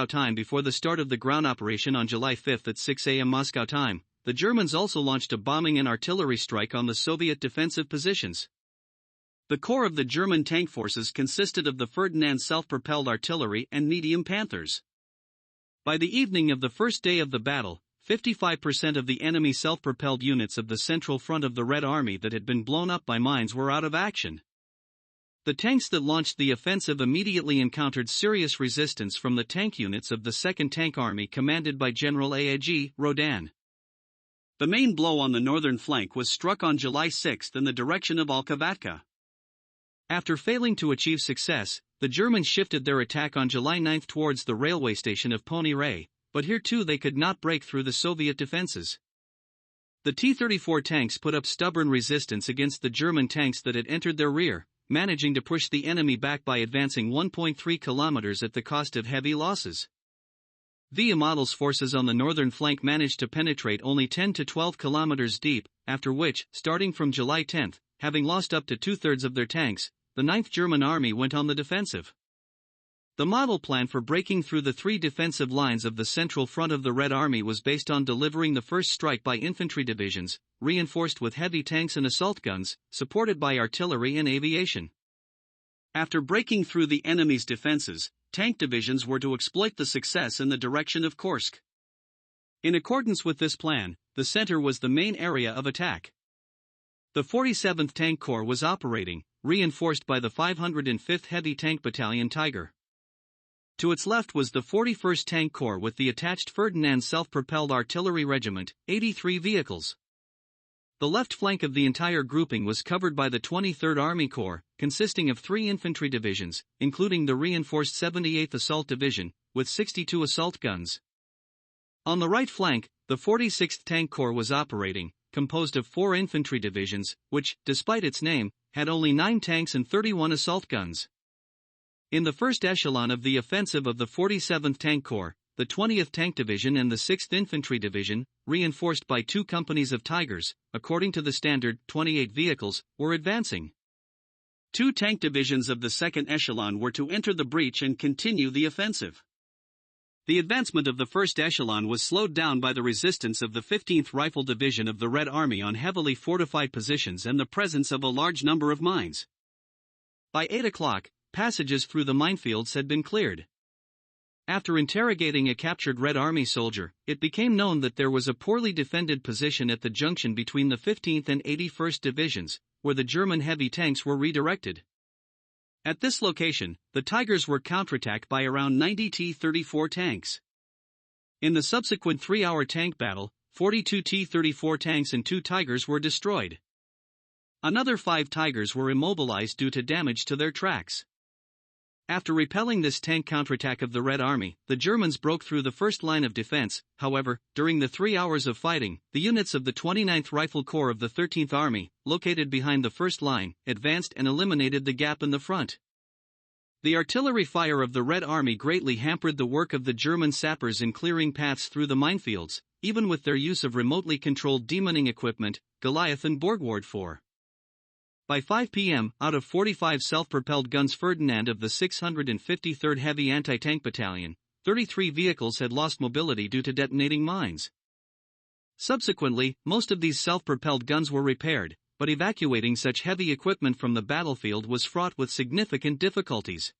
time before the start of the ground operation on July 5 at 6 a.m. Moscow time, the Germans also launched a bombing and artillery strike on the Soviet defensive positions. The core of the German tank forces consisted of the Ferdinand self-propelled artillery and medium Panthers. By the evening of the first day of the battle, 55% of the enemy self-propelled units of the central front of the Red Army that had been blown up by mines were out of action. The tanks that launched the offensive immediately encountered serious resistance from the tank units of the 2nd Tank Army commanded by General A.A.G. Rodan. The main blow on the northern flank was struck on July 6 in the direction of Alkavatka. After failing to achieve success, the Germans shifted their attack on July 9 towards the railway station of Pony Ray, but here too they could not break through the Soviet defenses. The T-34 tanks put up stubborn resistance against the German tanks that had entered their rear, managing to push the enemy back by advancing 1.3 kilometers at the cost of heavy losses. VIA Model's forces on the northern flank managed to penetrate only 10 to 12 kilometers deep, after which, starting from July 10, having lost up to two-thirds of their tanks, the 9th German Army went on the defensive. The model plan for breaking through the three defensive lines of the central front of the Red Army was based on delivering the first strike by infantry divisions, reinforced with heavy tanks and assault guns, supported by artillery and aviation. After breaking through the enemy's defenses, tank divisions were to exploit the success in the direction of Kursk. In accordance with this plan, the center was the main area of attack. The 47th Tank Corps was operating, reinforced by the 505th Heavy Tank Battalion Tiger. To its left was the 41st Tank Corps with the attached Ferdinand self-propelled artillery regiment, 83 vehicles. The left flank of the entire grouping was covered by the 23rd Army Corps, consisting of 3 infantry divisions, including the reinforced 78th Assault Division, with 62 assault guns. On the right flank, the 46th Tank Corps was operating, composed of 4 infantry divisions, which, despite its name, had only 9 tanks and 31 assault guns. In the first echelon of the offensive of the 47th Tank Corps, the 20th Tank Division and the 6th Infantry Division, reinforced by 2 companies of Tigers, according to the standard, 28 vehicles, were advancing. 2 tank divisions of the second echelon were to enter the breach and continue the offensive. The advancement of the first echelon was slowed down by the resistance of the 15th Rifle Division of the Red Army on heavily fortified positions and the presence of a large number of mines. By 8 o'clock, passages through the minefields had been cleared. After interrogating a captured Red Army soldier, it became known that there was a poorly defended position at the junction between the 15th and 81st Divisions, where the German heavy tanks were redirected. At this location, the Tigers were counterattacked by around 90 T-34 tanks. In the subsequent 3-hour tank battle, 42 T-34 tanks and 2 Tigers were destroyed. Another 5 Tigers were immobilized due to damage to their tracks. After repelling this tank counterattack of the Red Army, the Germans broke through the first line of defense. However, during the 3 hours of fighting, the units of the 29th Rifle Corps of the 13th Army, located behind the first line, advanced and eliminated the gap in the front. The artillery fire of the Red Army greatly hampered the work of the German sappers in clearing paths through the minefields, even with their use of remotely controlled demining equipment, Goliath and Borgward 4. By 5 p.m., out of 45 self-propelled guns Ferdinand of the 653rd Heavy Anti-Tank Battalion, 33 vehicles had lost mobility due to detonating mines. Subsequently, most of these self-propelled guns were repaired, but evacuating such heavy equipment from the battlefield was fraught with significant difficulties.